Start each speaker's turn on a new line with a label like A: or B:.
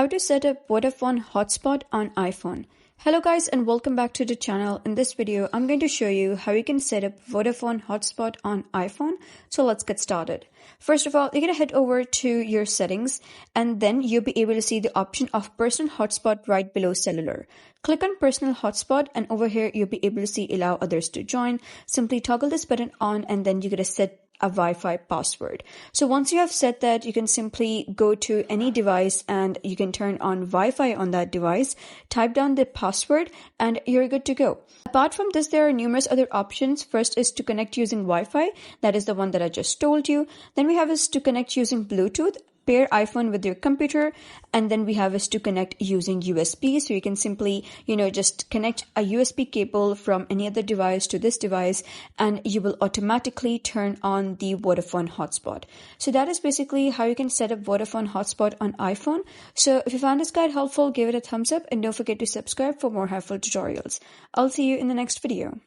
A: How to set up Vodafone Hotspot on iPhone. Hello guys and welcome back to the channel. In this video, I'm going to show you how you can set up Vodafone Hotspot on iPhone. So let's get started. First of all, you're going to head over to your settings and then you'll be able to see the option of Personal Hotspot right below Cellular. Click on Personal Hotspot and over here you'll be able to see Allow Others to Join. Simply toggle this button on and then you're going to set a Wi-Fi password. So once you have set that, you can simply go to any device and you can turn on Wi-Fi on that device, type down the password and you're good to go. Apart from this, there are numerous other options. First is to connect using Wi-Fi. That is the one that I just told you. Then we have is to connect using Bluetooth. Pair iPhone with your computer, and then we have is to connect using USB. So you can simply, just connect a USB cable from any other device to this device and you will automatically turn on the Vodafone Hotspot. So that is basically how you can set up Vodafone Hotspot on iPhone. So if you found this guide helpful, give it a thumbs up and don't forget to subscribe for more helpful tutorials. I'll see you in the next video.